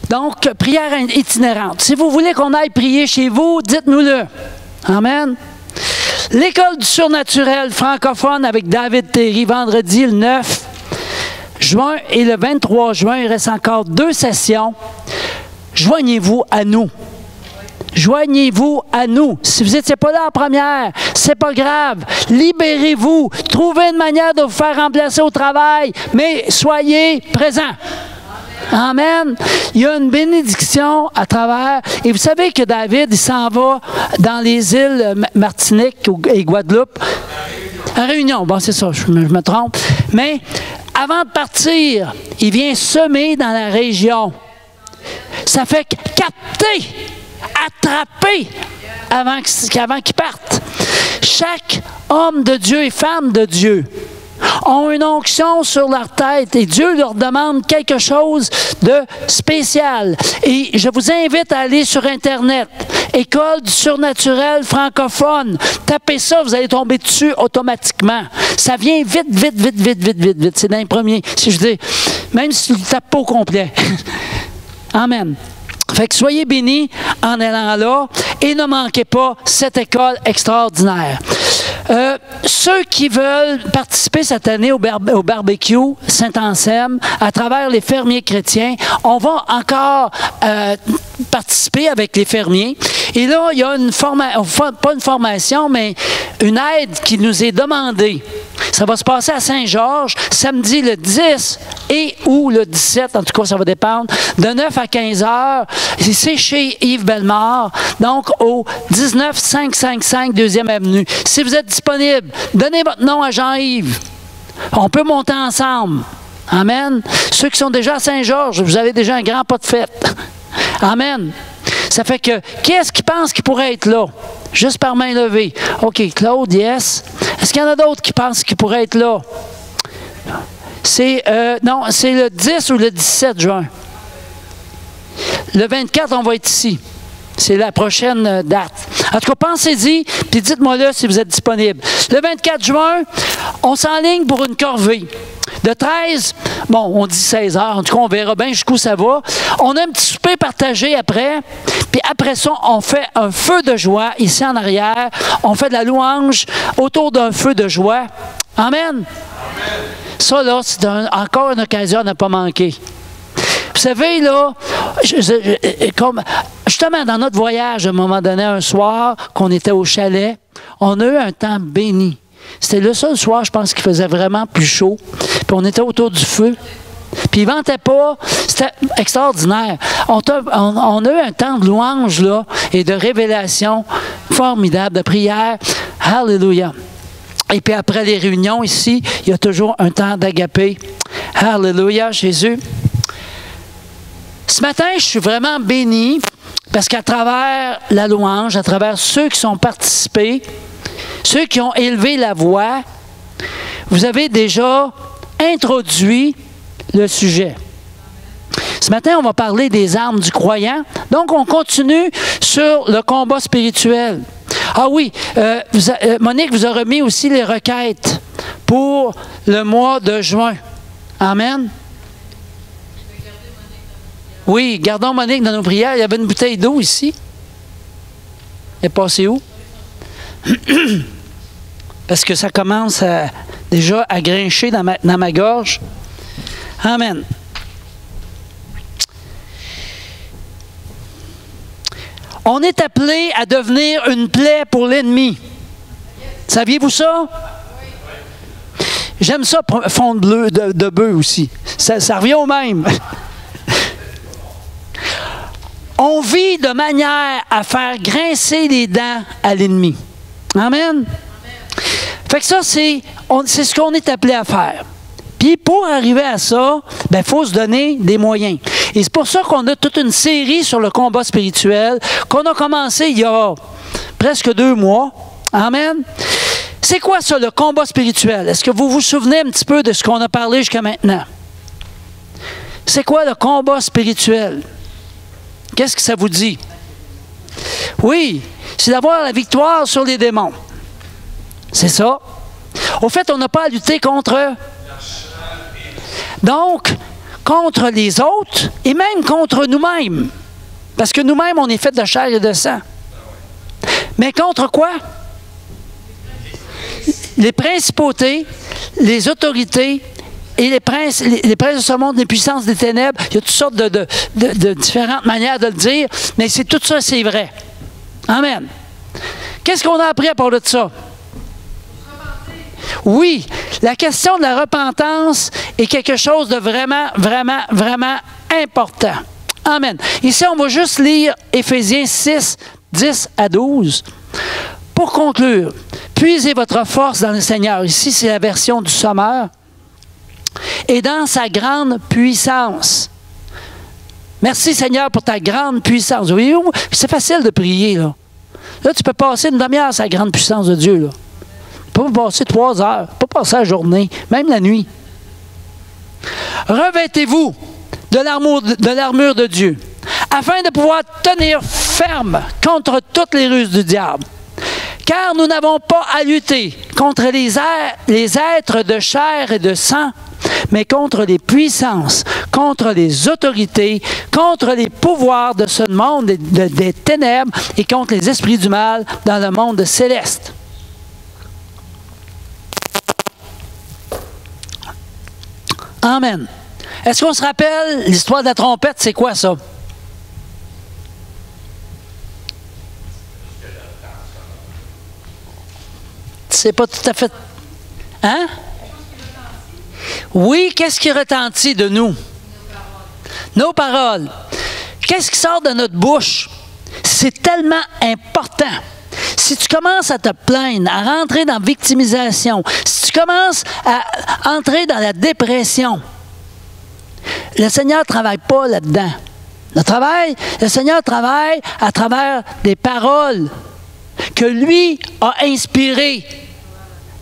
Donc, prière itinérante. Si vous voulez qu'on aille prier chez vous, dites-nous-le. Amen. L'école du surnaturel francophone avec David Terry, vendredi le 9 juin et le 23 juin. Il reste encore 2 sessions. Joignez-vous à nous. Joignez-vous à nous. Si vous n'étiez pas là en première, c'est pas grave. Libérez-vous. Trouvez une manière de vous faire remplacer au travail, mais soyez présents. Amen. Il y a une bénédiction à travers. Et vous savez que David, il s'en va dans les îles Martinique et Guadeloupe. À Réunion. Bon, c'est ça, je me trompe. Mais avant de partir, il vient semer dans la région. Ça fait capter, attraper avant qu'ils partent. Chaque homme de Dieu et femme de Dieu ont une onction sur leur tête et Dieu leur demande quelque chose de spécial. Et je vous invite à aller sur Internet, École du surnaturel francophone. Tapez ça, vous allez tomber dessus automatiquement. Ça vient vite, vite, vite, vite, vite, vite, vite. C'est dans les premiers, si je dis, même si tu ne le tapes pas au complet. Amen. Fait que soyez bénis en allant là et ne manquez pas cette école extraordinaire. Ceux qui veulent participer cette année au barbecue Saint-Anselme, à travers les fermiers chrétiens, on va encore participer avec les fermiers. Et là, il y a une formation, pas une formation, mais une aide qui nous est demandée. Ça va se passer à Saint-Georges, samedi le 10 et ou le 17, en tout cas, ça va dépendre, de 9 à 15 heures. C'est chez Yves Bellemare, donc au 19555 2e Avenue. Si vous êtes disponible, donnez votre nom à Jean-Yves. On peut monter ensemble. Amen. Ceux qui sont déjà à Saint-Georges, vous avez déjà un grand pas de fête. Amen. Ça fait que, qui est-ce qui pense qu'il pourrait être là? Juste par main levée. OK, Claude, yes. Est-ce qu'il y en a d'autres qui pensent qu'ils pourraient être là? Non, c'est le 10 ou le 17 juin. Le 24, on va être ici. C'est la prochaine date. En tout cas, pensez-y, puis dites-moi là si vous êtes disponible. Le 24 juin, on s'enligne pour une corvée. De 13, bon, on dit 16 heures, en tout cas, on verra bien jusqu'où ça va. On a un petit souper partagé après, puis après ça, on fait un feu de joie ici en arrière. On fait de la louange autour d'un feu de joie. Amen. Amen. Ça, là, c'est encore une occasion à ne pas manquer. Vous savez, là, justement, dans notre voyage, à un moment donné, un soir, qu'on était au chalet, on a eu un temps béni. C'était le seul soir, je pense, qu'il faisait vraiment plus chaud. Puis on était autour du feu. Puis il ne ventait pas. C'était extraordinaire. On a eu un temps de louange, là, et de révélation formidable, de prière. Alléluia. Et puis après les réunions ici, il y a toujours un temps d'agapé. Alléluia, Jésus. Ce matin, je suis vraiment béni parce qu'à travers la louange, à travers ceux qui sont participés, ceux qui ont élevé la voix, vous avez déjà introduit le sujet. Ce matin, on va parler des armes du croyant. Donc, on continue sur le combat spirituel. Ah oui, Monique vous a remis aussi les requêtes pour le mois de juin. Amen. Oui, gardons Monique dans nos prières. Il y avait une bouteille d'eau ici. Elle est passée où? Parce que ça commence déjà à grincher dans ma gorge. Amen. On est appelé à devenir une plaie pour l'ennemi. Saviez-vous ça? J'aime ça, fond de bœuf aussi. Ça revient au même. On vit de manière à faire grincer les dents à l'ennemi. Amen. Fait que ça, c'est ce qu'on est appelé à faire. Puis pour arriver à ça, il faut se donner des moyens. Et c'est pour ça qu'on a toute une série sur le combat spirituel qu'on a commencé il y a presque 2 mois. Amen. C'est quoi ça, le combat spirituel? Est-ce que vous vous souvenez un petit peu de ce qu'on a parlé jusqu'à maintenant? C'est quoi le combat spirituel? Qu'est-ce que ça vous dit? Oui, c'est d'avoir la victoire sur les démons. C'est ça. Au fait, on n'a pas à lutter contre eux. Donc, contre les autres et même contre nous-mêmes. Parce que nous-mêmes, on est fait de chair et de sang. Mais contre quoi? Les principautés, les autorités et les princes de ce monde, les puissances des ténèbres. Il y a toutes sortes de différentes manières de le dire, mais c'est tout ça, c'est vrai. Amen. Qu'est-ce qu'on a appris à part de ça? Oui, la question de la repentance est quelque chose de vraiment, vraiment, vraiment important. Amen. Ici, on va juste lire Éphésiens 6, 10 à 12. Pour conclure, puisez votre force dans le Seigneur. Ici, c'est la version du Sommeur. Et dans sa grande puissance. Merci, Seigneur, pour ta grande puissance. Oui, c'est facile de prier, là. Là, tu peux passer une demi-heure sur la grande puissance de Dieu, là. Tu peux passer 3 heures, pas passer la journée, même la nuit. Revêtez-vous de l'armure de Dieu, afin de pouvoir tenir ferme contre toutes les ruses du diable. Car nous n'avons pas à lutter contre les êtres de chair et de sang, mais contre les puissances, contre les autorités, contre les pouvoirs de ce monde des ténèbres et contre les esprits du mal dans le monde céleste. Amen. Est-ce qu'on se rappelle l'histoire de la trompette? C'est quoi ça? C'est pas tout à fait... Hein? Oui, qu'est-ce qui retentit de nous? Nos paroles. Qu'est-ce qui sort de notre bouche? C'est tellement important. Si tu commences à te plaindre, à rentrer dans la victimisation, si tu commences à entrer dans la dépression, le Seigneur ne travaille pas là-dedans. Le Seigneur travaille à travers des paroles que lui a inspirées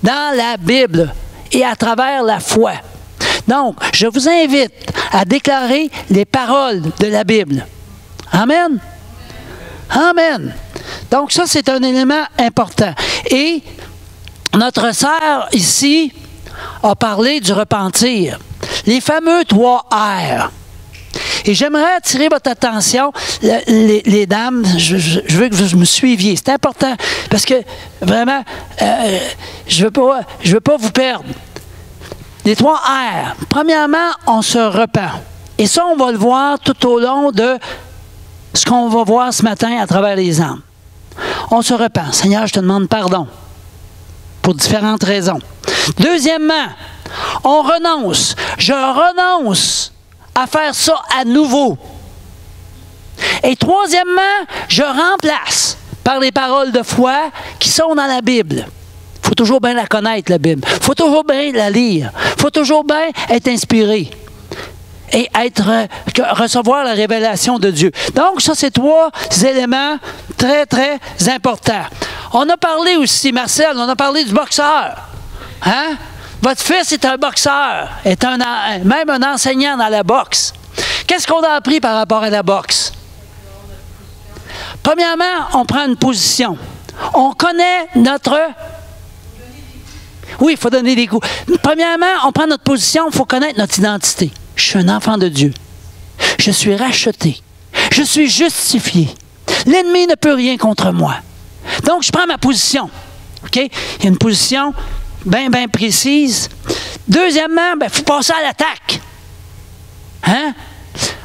dans la Bible et à travers la foi. Donc, je vous invite à déclarer les paroles de la Bible. Amen. Amen. Donc, ça, c'est un élément important. Et notre sœur, ici, a parlé du repentir. Les fameux 3 R. Et j'aimerais attirer votre attention, les dames, je veux que vous me suiviez. C'est important, parce que, vraiment, je veux pas vous perdre. Les 3 R. Premièrement, on se repent. Et ça, on va le voir tout au long de ce qu'on va voir ce matin à travers les âmes. On se repent. Seigneur, je te demande pardon pour différentes raisons. Deuxièmement, on renonce. Je renonce à faire ça à nouveau. Et troisièmement, je remplace par les paroles de foi qui sont dans la Bible. Il faut toujours bien la connaître, la Bible. Il faut toujours bien la lire. Il faut toujours bien être inspiré et recevoir la révélation de Dieu. Donc, ça, c'est 3 éléments très, très importants. On a parlé aussi, Marcel, on a parlé du boxeur. Hein? Votre fils est un boxeur, même un enseignant dans la boxe. Qu'est-ce qu'on a appris par rapport à la boxe? Premièrement, on prend une position. On connaît notre... Oui, il faut donner des coups. Premièrement, on prend notre position, il faut connaître notre identité. Je suis un enfant de Dieu. Je suis racheté. Je suis justifié. L'ennemi ne peut rien contre moi. Donc, je prends ma position. OK? Il y a une position bien, bien précise. Deuxièmement, il faut passer à l'attaque. Hein?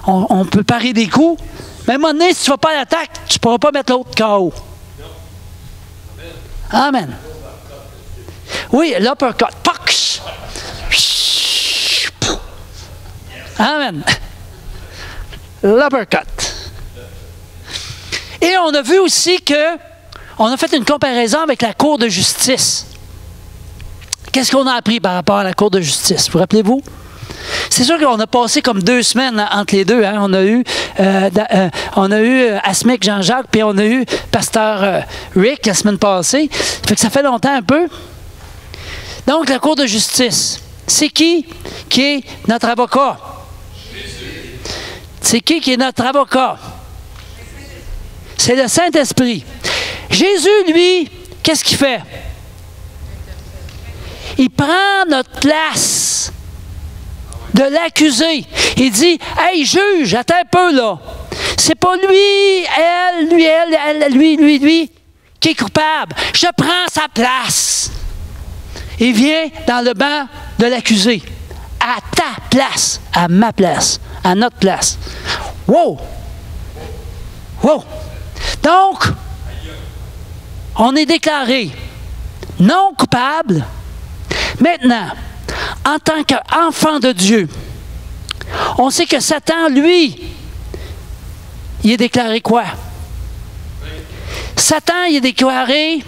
On peut parer des coups, mais à un moment donné, si tu ne vas pas à l'attaque, tu ne pourras pas mettre l'autre KO. Amen. Oui, l'uppercut. Pox! Amen. L'uppercut. Et on a vu aussi on a fait une comparaison avec la Cour de justice. Qu'est-ce qu'on a appris par rapport à la Cour de justice? Vous rappelez-vous? C'est sûr qu'on a passé comme 2 semaines entre les deux. Hein? On a eu Asmic Jean-Jacques, puis on a eu Pasteur Rick la semaine passée. Fait que ça fait longtemps un peu. Donc, la Cour de justice, c'est qui est notre avocat? Jésus. C'est qui est notre avocat? C'est le Saint-Esprit. Jésus, lui, qu'est-ce qu'il fait? Il prend notre place de l'accuser. Il dit, « Hey, juge, attends un peu, là. C'est pas lui, elle, lui, qui est coupable. Je prends sa place. » Il vient dans le banc de l'accusé. À ta place, à ma place, à notre place. Wow! Wow! Donc, on est déclaré non coupable. Maintenant, en tant qu'enfant de Dieu, on sait que Satan, lui, il est déclaré quoi? Satan, il est déclaré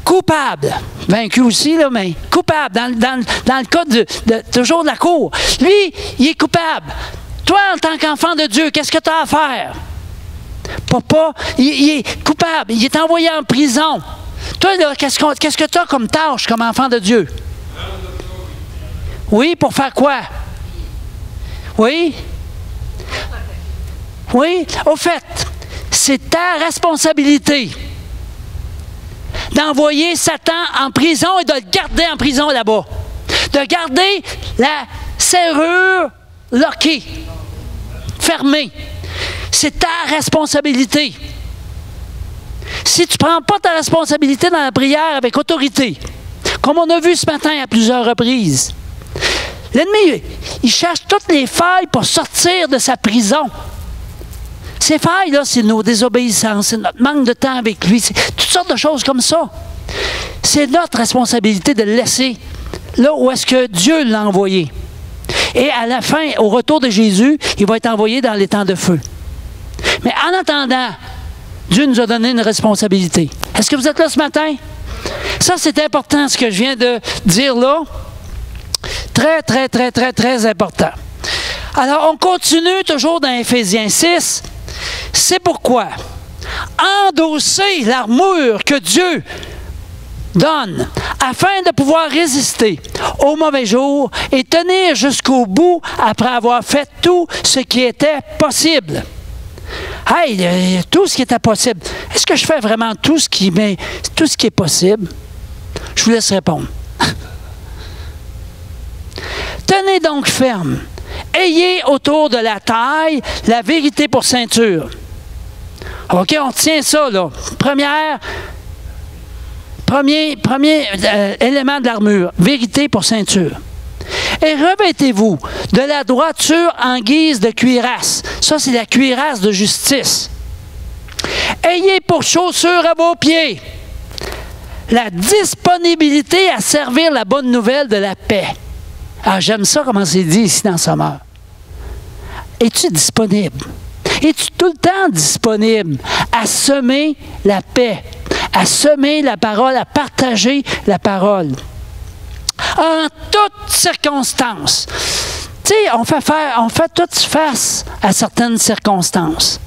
coupable. Vaincu aussi, là, mais coupable, dans le cas toujours de la cour. Lui, il est coupable. Toi, en tant qu'enfant de Dieu, qu'est-ce que tu as à faire? Papa, il est coupable. Il est envoyé en prison. Toi, là, qu'est-ce que tu as comme tâche, comme enfant de Dieu? Oui, pour faire quoi? Oui? Oui? Au fait, c'est ta responsabilité d'envoyer Satan en prison et de le garder en prison là-bas. De garder la serrure lockée, fermée. C'est ta responsabilité. Si tu ne prends pas ta responsabilité dans la prière avec autorité, comme on a vu ce matin à plusieurs reprises, l'ennemi, il cherche toutes les failles pour sortir de sa prison. Ces failles-là, c'est nos désobéissances, c'est notre manque de temps avec lui, c'est toutes sortes de choses comme ça. C'est notre responsabilité de le laisser là où est-ce que Dieu l'a envoyé. Et à la fin, au retour de Jésus, il va être envoyé dans les temps de feu. Mais en attendant, Dieu nous a donné une responsabilité. Est-ce que vous êtes là ce matin? Ça, c'est important, ce que je viens de dire là. Très, très, très, très, très important. Alors, on continue toujours dans Éphésiens 6. C'est pourquoi endosser l'armure que Dieu donne afin de pouvoir résister aux mauvais jours et tenir jusqu'au bout après avoir fait tout ce qui était possible. Hey, tout ce qui était possible. Est-ce que je fais vraiment tout ce qui est possible? Je vous laisse répondre. Tenez donc ferme. Ayez autour de la taille la vérité pour ceinture. OK, on tient ça, là. Premier élément de l'armure, vérité pour ceinture. Et revêtez-vous de la droiture en guise de cuirasse. Ça, c'est la cuirasse de justice. Ayez pour chaussure à vos pieds la disponibilité à servir la bonne nouvelle de la paix. Ah, j'aime ça comment c'est dit ici dans Sommeur. Es-tu disponible? Es-tu tout le temps disponible à semer la paix, à semer la parole, à partager la parole? En toutes circonstances. Tu sais, on fait toutes face à certaines circonstances.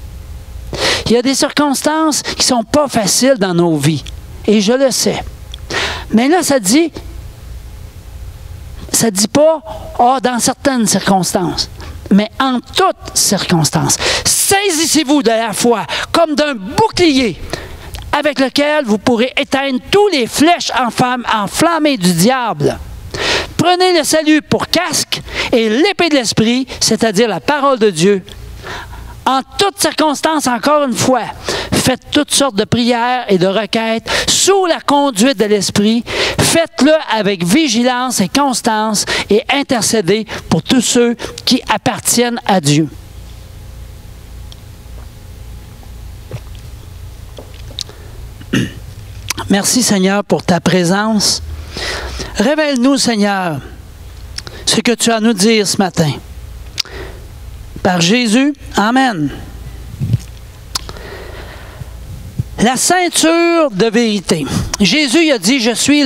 Il y a des circonstances qui ne sont pas faciles dans nos vies. Et je le sais. Mais là, ça dit pas, dans certaines circonstances. Mais en toutes circonstances. Saisissez-vous de la foi comme d'un bouclier avec lequel vous pourrez éteindre tous les flèches enflammées du diable. Prenez le salut pour casque et l'épée de l'esprit, c'est-à-dire la parole de Dieu. En toutes circonstances, encore une fois, faites toutes sortes de prières et de requêtes sous la conduite de l'Esprit. Faites-le avec vigilance et constance et intercédez pour tous ceux qui appartiennent à Dieu. Merci Seigneur pour ta présence. Révèle-nous Seigneur ce que tu as à nous dire ce matin. Par Jésus, Amen. La ceinture de vérité. Jésus il a dit, je suis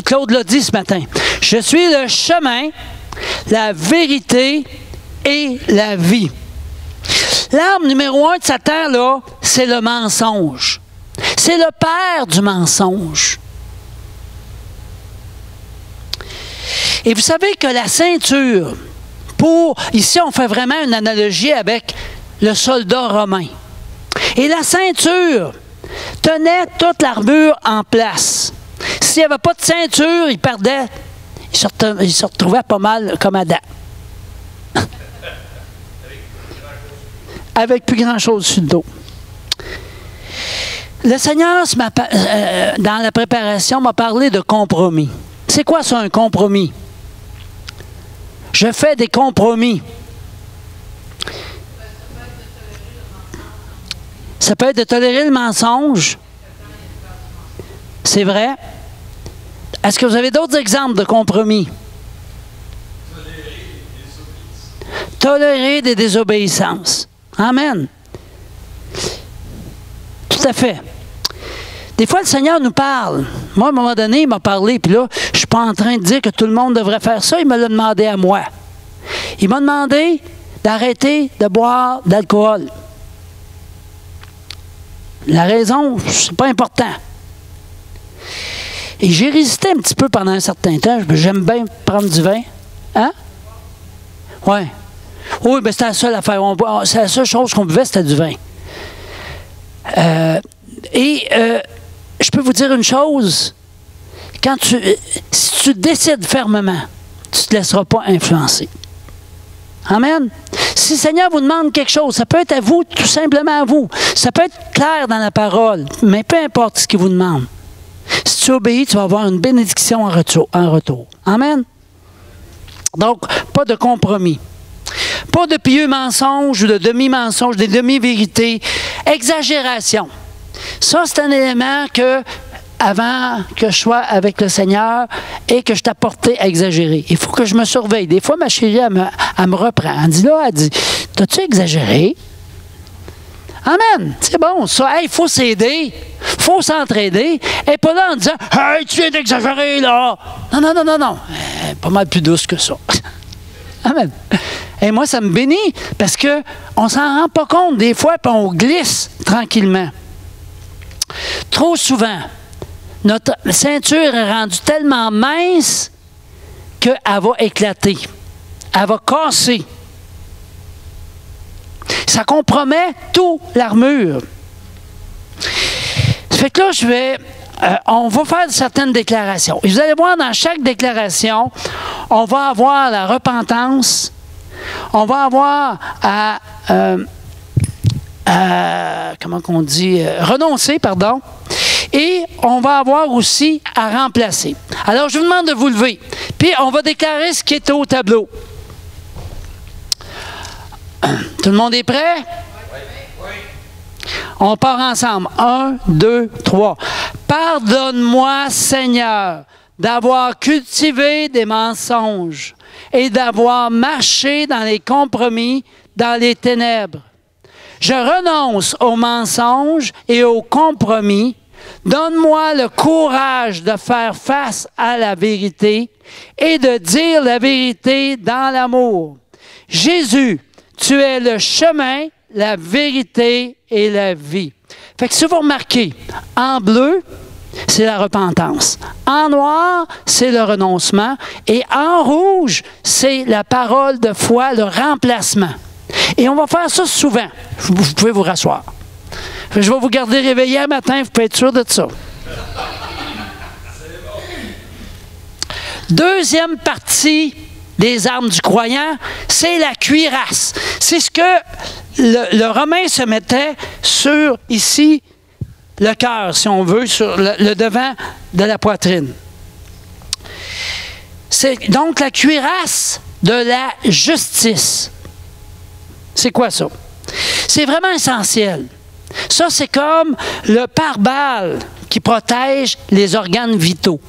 Claude l'a dit ce matin, je suis le chemin, la vérité et la vie. L'arme numéro 1 de Satan, là, c'est le mensonge. C'est le père du mensonge. Et vous savez que la ceinture, ici on fait vraiment une analogie avec le soldat romain. Et la ceinture tenait toute l'armure en place. S'il n'y avait pas de ceinture, il il se retrouvait pas mal comme Adam. Avec plus grand-chose sur le dos. Le Seigneur, dans la préparation, m'a parlé de compromis. C'est quoi ça, un compromis? Je fais des compromis. Ça peut être de tolérer le mensonge. C'est vrai. Est-ce que vous avez d'autres exemples de compromis? Tolérer des désobéissances. Amen. Tout à fait. Des fois, le Seigneur nous parle. Moi, à un moment donné, il m'a parlé, puis là, je ne suis pas en train de dire que tout le monde devrait faire ça. Il me l'a demandé à moi. Il m'a demandé d'arrêter de boire d'alcool. La raison, c'est pas important. Et j'ai résisté un petit peu pendant un certain temps. J'aime bien prendre du vin. Hein? Oui. Oui, mais c'était la seule affaire. C'est la seule chose qu'on buvait, c'était du vin. Je peux vous dire une chose. Si tu décides fermement, tu ne te laisseras pas influencer. Amen. Si le Seigneur vous demande quelque chose, ça peut être à vous, tout simplement à vous. Ça peut être clair dans la parole, mais peu importe ce qu'il vous demande. Si tu obéis, tu vas avoir une bénédiction en retour. Amen. Donc, pas de compromis. Pas de pieux mensonges ou de demi-mensonges, des demi-vérités. Exagération. Ça, c'est un élément que, avant que je sois avec le Seigneur et que je t'apportais à exagérer. Il faut que je me surveille. Des fois, ma chérie, elle me reprend. Elle dit là, t'as-tu exagéré? Amen. C'est bon, ça. Il faut s'aider. Il faut s'entraider. Et pas là en disant « Hey, tu viens d'exagérer, là! » Non. Pas mal plus douce que ça. Amen. Et moi, ça me bénit parce qu'on ne s'en rend pas compte des fois, puis on glisse tranquillement. Trop souvent, notre ceinture est rendue tellement mince qu'elle va éclater. Elle va casser. Ça compromet toute l'armure. Ça fait que là, on va faire certaines déclarations. Et vous allez voir, dans chaque déclaration, on va avoir la repentance, on va avoir comment qu'on dit, renoncer, pardon, et on va avoir aussi à remplacer. Alors, je vous demande de vous lever, puis on va déclarer ce qui est au tableau. Tout le monde est prêt? Oui. On part ensemble. 1, 2, 3. Pardonne-moi, Seigneur, d'avoir cultivé des mensonges et d'avoir marché dans les compromis, dans les ténèbres. Je renonce aux mensonges et aux compromis. Donne-moi le courage de faire face à la vérité et de dire la vérité dans l'amour. Jésus, tu es le chemin, la vérité et la vie. Fait que si vous remarquez, en bleu, c'est la repentance. En noir, c'est le renoncement. Et en rouge, c'est la parole de foi, le remplacement. Et on va faire ça souvent. Vous pouvez vous rasseoir. Je vais vous garder réveillé un matin, vous pouvez être sûr de ça. Deuxième partie des armes du croyant, c'est la cuirasse. C'est ce que le Romain se mettait sur, ici, le cœur, si on veut, sur le devant de la poitrine. C'est donc la cuirasse de la justice. C'est quoi ça? C'est vraiment essentiel. Ça, c'est comme le pare-balles qui protège les organes vitaux.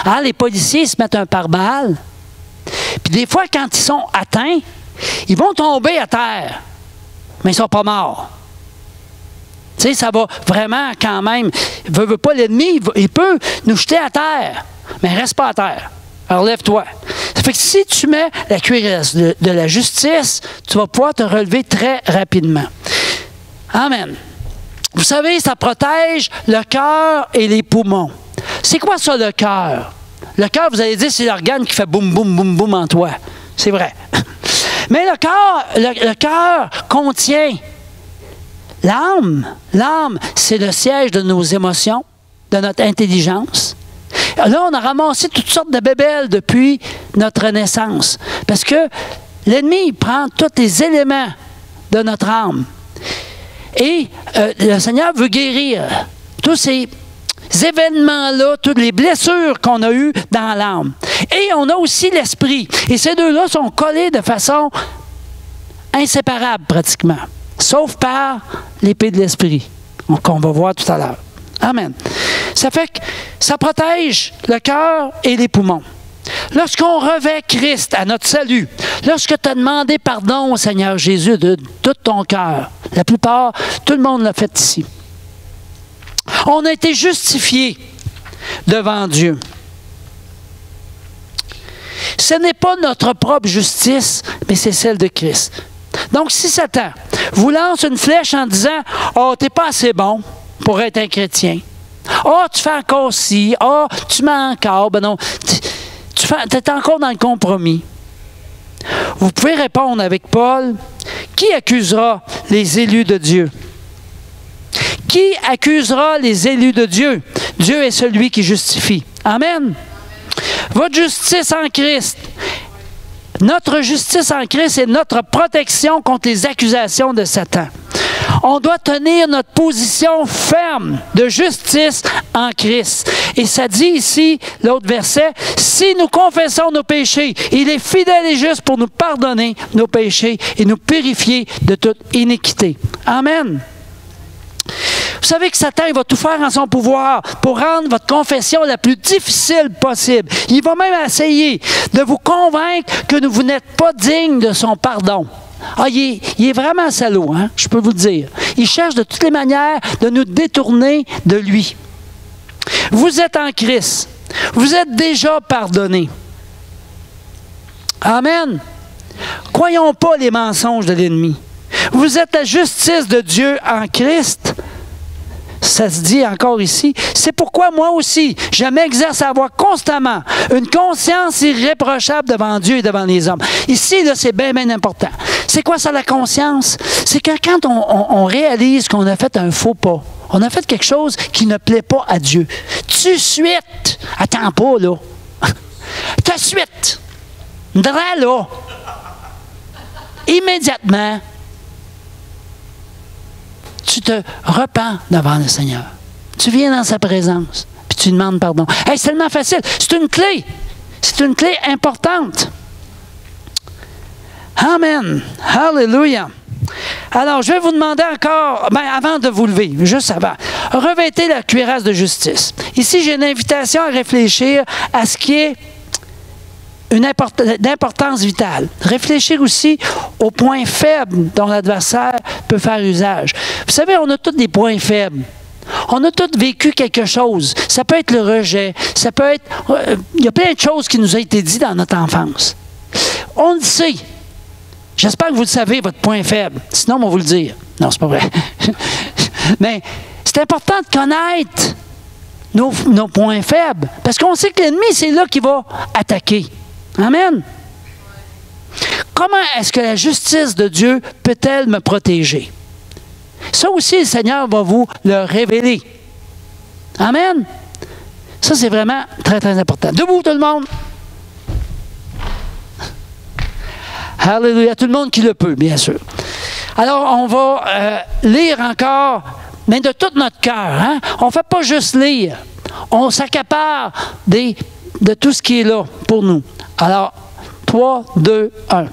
Alors, les policiers se mettent un pare-balles, puis des fois, quand ils sont atteints, ils vont tomber à terre, mais ils ne sont pas morts. Tu sais, ça va vraiment quand même. Veut pas l'ennemi, il peut nous jeter à terre, mais reste pas à terre. Alors, lève-toi. Ça fait que si tu mets la cuirasse de la justice, tu vas pouvoir te relever très rapidement. Amen. Vous savez, ça protège le cœur et les poumons. C'est quoi ça, le cœur? Le cœur, vous allez dire, c'est l'organe qui fait boum, boum, boum, boum en toi. C'est vrai. Mais le cœur contient l'âme. L'âme, c'est le siège de nos émotions, de notre intelligence. Là, on a ramassé toutes sortes de bébelles depuis notre naissance. Parce que l'ennemi, il prend tous les éléments de notre âme. Et le Seigneur veut guérir tous ces événements-là, toutes les blessures qu'on a eues dans l'âme. Et on a aussi l'esprit. Et ces deux-là sont collés de façon inséparable pratiquement, sauf par l'épée de l'esprit, qu'on va voir tout à l'heure. Amen. Ça fait que ça protège le cœur et les poumons. Lorsqu'on revêt Christ à notre salut, lorsque tu as demandé pardon au Seigneur Jésus de tout ton cœur, la plupart, tout le monde l'a fait ici. On a été justifiés devant Dieu. Ce n'est pas notre propre justice, mais c'est celle de Christ. Donc, si Satan vous lance une flèche en disant « Oh, t'es pas assez bon pour être un chrétien. Oh, tu fais encore ci. Oh, tu mens encore. » Ben non, tu es encore dans le compromis. Vous pouvez répondre avec Paul « Qui accusera les élus de Dieu? » Qui accusera les élus de Dieu? Dieu est celui qui justifie. Amen. Votre justice en Christ. Notre justice en Christ est notre protection contre les accusations de Satan. On doit tenir notre position ferme de justice en Christ. Et ça dit ici, l'autre verset, « Si nous confessons nos péchés, il est fidèle et juste pour nous pardonner nos péchés et nous purifier de toute iniquité. » Amen. Vous savez que Satan il va tout faire en son pouvoir pour rendre votre confession la plus difficile possible. Il va même essayer de vous convaincre que vous n'êtes pas digne de son pardon. Ah, il est vraiment salaud, hein? Je peux vous le dire. Il cherche de toutes les manières de nous détourner de lui. Vous êtes en Christ. Vous êtes déjà pardonné. Amen. Croyons pas les mensonges de l'ennemi. Vous êtes la justice de Dieu en Christ. Ça se dit encore ici. C'est pourquoi moi aussi, je m'exerce à avoir constamment une conscience irréprochable devant Dieu et devant les hommes. Ici, là, c'est bien, bien important. C'est quoi ça, la conscience? C'est que quand on réalise qu'on a fait un faux pas, on a fait quelque chose qui ne plaît pas à Dieu. Tout de suite, attends pas, là. Tout de suite, là, immédiatement, tu te repens devant le Seigneur. Tu viens dans sa présence, puis tu demandes pardon. Hey, c'est tellement facile. C'est une clé. C'est une clé importante. Amen. Hallelujah. Alors, je vais vous demander encore, avant de vous lever, juste avant, revêtez la cuirasse de justice. Ici, j'ai une invitation à réfléchir à ce qui est d'importance vitale. Réfléchir aussi aux points faibles dont l'adversaire peut faire usage. Vous savez, on a tous des points faibles. On a tous vécu quelque chose. Ça peut être le rejet. Ça peut être... il y a plein de choses qui nous ont été dites dans notre enfance. On le sait. J'espère que vous le savez, votre point faible. Sinon, on va vous le dire. Non, c'est pas vrai. Mais c'est important de connaître nos points faibles. Parce qu'on sait que l'ennemi, c'est là qu'il va attaquer. Amen. Comment est-ce que la justice de Dieu peut-elle me protéger? Ça aussi, le Seigneur va vous le révéler. Amen. Ça, c'est vraiment très, très important. Debout, tout le monde. Alléluia. Tout le monde qui le peut, bien sûr. Alors, on va lire encore, mais de tout notre cœur. Hein? On ne fait pas juste lire. On s'accapare de tout ce qui est là pour nous. Alors, 3, 2, 1.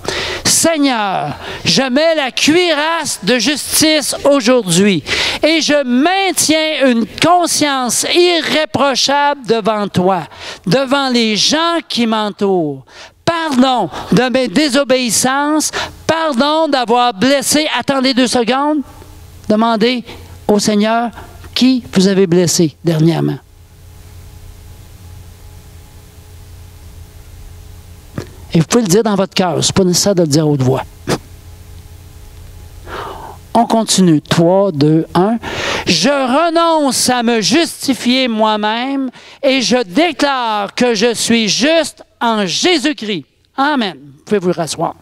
Seigneur, je mets la cuirasse de justice aujourd'hui et je maintiens une conscience irréprochable devant toi, devant les gens qui m'entourent. Pardon de mes désobéissances, pardon d'avoir blessé. Attendez 2 secondes. Demandez au Seigneur qui vous avez blessé dernièrement. Et vous pouvez le dire dans votre cœur. Ce n'est pas nécessaire de le dire à haute voix. On continue. 3, 2, 1. Je renonce à me justifier moi-même et je déclare que je suis juste en Jésus-Christ. Amen. Vous pouvez vous rasseoir.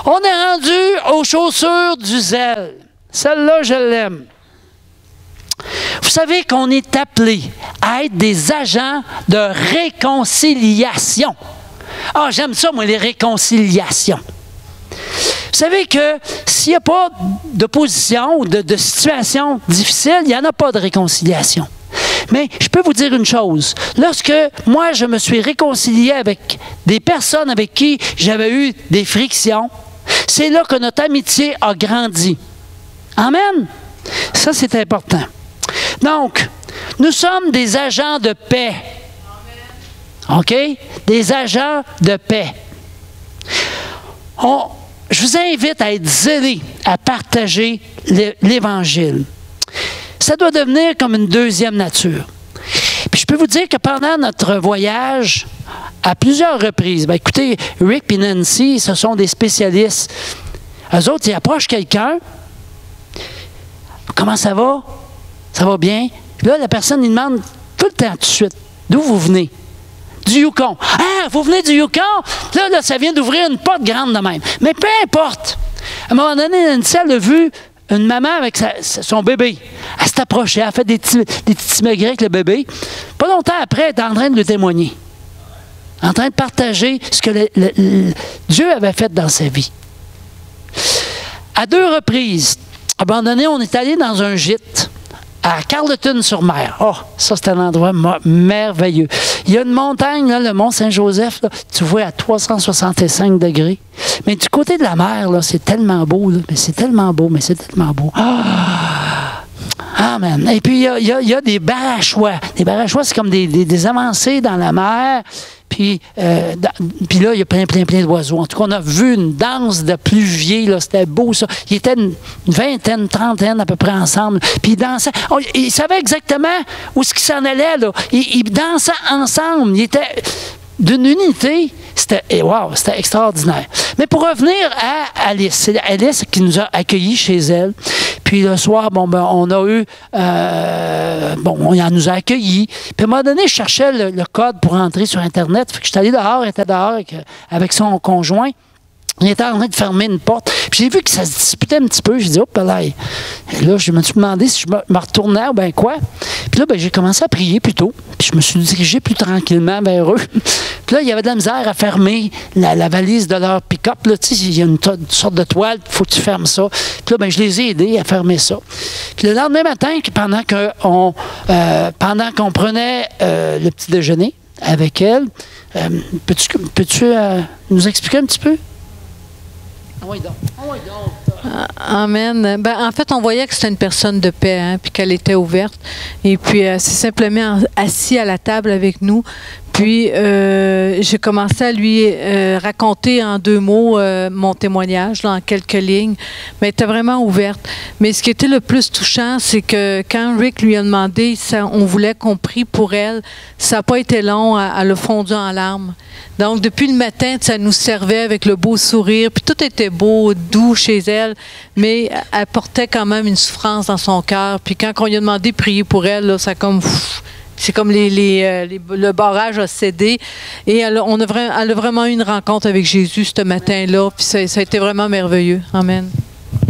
On est rendu aux chaussures du zèle. Celle-là, je l'aime. Vous savez qu'on est appelé à être des agents de réconciliation. Ah, j'aime ça, moi, les réconciliations. Vous savez que s'il n'y a pas d'opposition ou de situation difficile, il n'y en a pas de réconciliation. Mais je peux vous dire une chose. Lorsque moi, je me suis réconcilié avec des personnes avec qui j'avais eu des frictions, c'est là que notre amitié a grandi. Amen? Ça, c'est important. Donc, nous sommes des agents de paix. OK? Des agents de paix. Je vous invite à être zélés à partager l'Évangile. Ça doit devenir comme une deuxième nature. Puis je peux vous dire que pendant notre voyage, à plusieurs reprises, bien, écoutez, Rick et Nancy, ce sont des spécialistes. Eux autres, ils approchent quelqu'un. Comment ça va? Ça va bien? Puis là, la personne, il demande tout le temps, tout de suite, d'où vous venez? Du Yukon. Ah, vous venez du Yukon? Là, ça vient d'ouvrir une porte grande de même. Mais peu importe. À un moment donné, Nancy, elle a vu une maman avec son bébé. Elle s'est approchée, elle a fait des petits maigris avec le bébé. Pas longtemps après, elle est en train de lui témoigner. En train de partager ce que Dieu avait fait dans sa vie. À 2 reprises, à un moment donné, on est allé dans un gîte à Carleton-sur-Mer. Oh, ça, c'est un endroit merveilleux. Il y a une montagne, là, le mont Saint-Joseph, là, tu vois à 365 degrés. Mais du côté de la mer, là, c'est tellement beau. Là, mais c'est tellement beau, mais c'est tellement beau. Ah! Amen. Et puis, il y a des barachois. Des barachois, c'est comme des avancées dans la mer. Puis là, il y a plein d'oiseaux. En tout cas, on a vu une danse de pluviers, là, c'était beau, ça. Ils étaient une vingtaine, trentaine à peu près ensemble. Puis ils dansaient. Ils savaient exactement où ce qu'ils s'en allaient, là. Ils dansaient ensemble. Ils étaient d'une unité. Wow, c'était extraordinaire. Mais pour revenir à Alice, c'est Alice qui nous a accueillis chez elle. Puis le soir, on a eu... on nous a accueillis. Puis à un moment donné, je cherchais le code pour entrer sur Internet. Fait que je suis allé dehors, elle était dehors avec son conjoint. Il était en train de fermer une porte. Puis j'ai vu que ça se disputait un petit peu. J'ai dit, hop là. Et là, je me suis demandé si je me retournais ou bien quoi. Puis là, j'ai commencé à prier plutôt. Puis je me suis dirigé plus tranquillement vers eux. Puis là, il y avait de la misère à fermer la valise de leur pick-up. Là, tu sais, il y a une sorte de toile, il faut que tu fermes ça. Puis là, je les ai aidés à fermer ça. Puis le lendemain matin, pendant qu'on prenait le petit déjeuner avec elle, peux-tu nous expliquer un petit peu? Oui, donc. Amen. En fait, on voyait que c'était une personne de paix, hein, puis qu'elle était ouverte. Et puis, elle s'est simplement assise à la table avec nous. Puis, j'ai commencé à lui raconter en 2 mots mon témoignage, là, en quelques lignes. Mais elle était vraiment ouverte. Mais ce qui était le plus touchant, c'est que quand Rick lui a demandé, on voulait qu'on prie pour elle, ça n'a pas été long, elle a fondu en larmes. Donc, depuis le matin, ça nous servait avec le beau sourire, puis tout était beau, doux chez elle, mais elle portait quand même une souffrance dans son cœur. Puis quand on lui a demandé de prier pour elle, là, ça comme... C'est comme le barrage a cédé. Et elle a vraiment eu une rencontre avec Jésus ce matin-là. Puis ça a été vraiment merveilleux. Amen.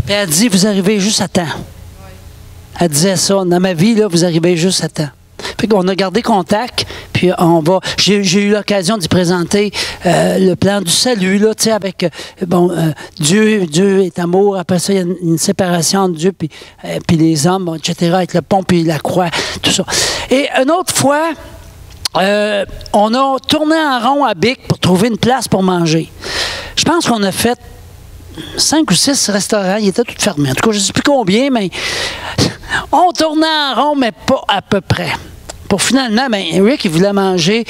Puis elle dit, vous arrivez juste à temps. Elle disait ça, dans ma vie, là, vous arrivez juste à temps. Puis on a gardé contact, puis j'ai eu l'occasion d'y présenter le plan du salut, là, tu sais, avec, Dieu est amour, après ça, il y a une séparation entre Dieu puis les hommes, etc., avec le pont puis la croix, tout ça. Et une autre fois, on a tourné en rond à Bic pour trouver une place pour manger. Je pense qu'on a fait 5 ou 6 restaurants, ils étaient tous fermés. En tout cas, je ne sais plus combien, mais on tournait en rond, mais pas à peu près. Pour finalement, Rick, il voulait manger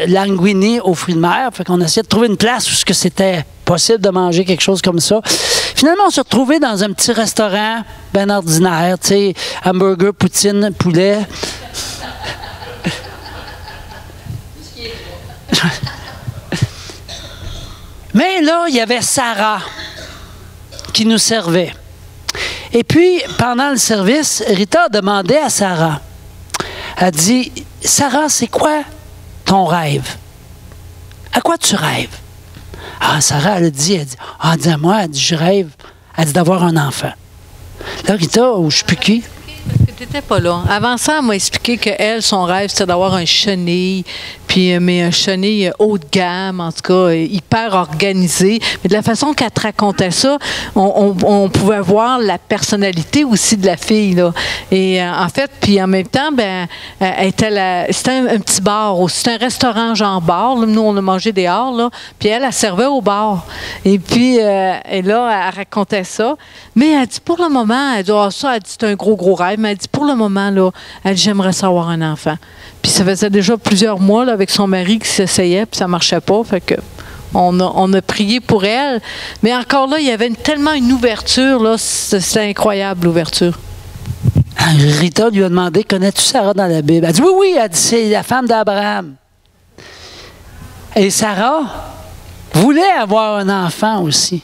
l'anguini aux fruits de mer. Fait qu'on essayait de trouver une place où c'était possible de manger quelque chose comme ça. Finalement, on s'est retrouvés dans un petit restaurant bien ordinaire, tu sais, hamburger, poutine, poulet. Mais là, il y avait Sarah qui nous servait. Et puis, pendant le service, Rita demandait à Sarah, elle dit, « Sarah, c'est quoi ton rêve? À quoi tu rêves? » Ah, Sarah, elle dit, moi, elle dit, je rêve, elle dit d'avoir un enfant. Là, Rita, je suis plus qui? Parce que T'étais pas là. Avant ça, elle m'a expliqué qu'elle, son rêve, c'était d'avoir un chenille, mais un chenille haut de gamme, en tout cas, hyper organisé. Mais de la façon qu'elle te racontait ça, on pouvait voir la personnalité aussi de la fille, là. Et en fait, puis en même temps, ben, c'était un petit bar aussi. C'était un restaurant genre bar. Là. Nous, on a mangé dehors, là. Puis elle servait au bar. Et puis, et là, elle racontait ça. Mais elle dit, pour le moment, elle dit, ça, elle dit, c'est un gros rêve. Mais elle dit, pour le moment, là, elle dit, j'aimerais savoir un enfant. Puis ça faisait déjà plusieurs mois, là, avec son mari qui s'essayait, puis ça marchait pas. Fait que on a prié pour elle. Mais encore là, il y avait tellement une ouverture, là. C'était incroyable, l'ouverture. Rita lui a demandé, connais-tu Sarah dans la Bible? Elle dit, oui, elle dit, c'est la femme d'Abraham. Et Sarah voulait avoir un enfant aussi.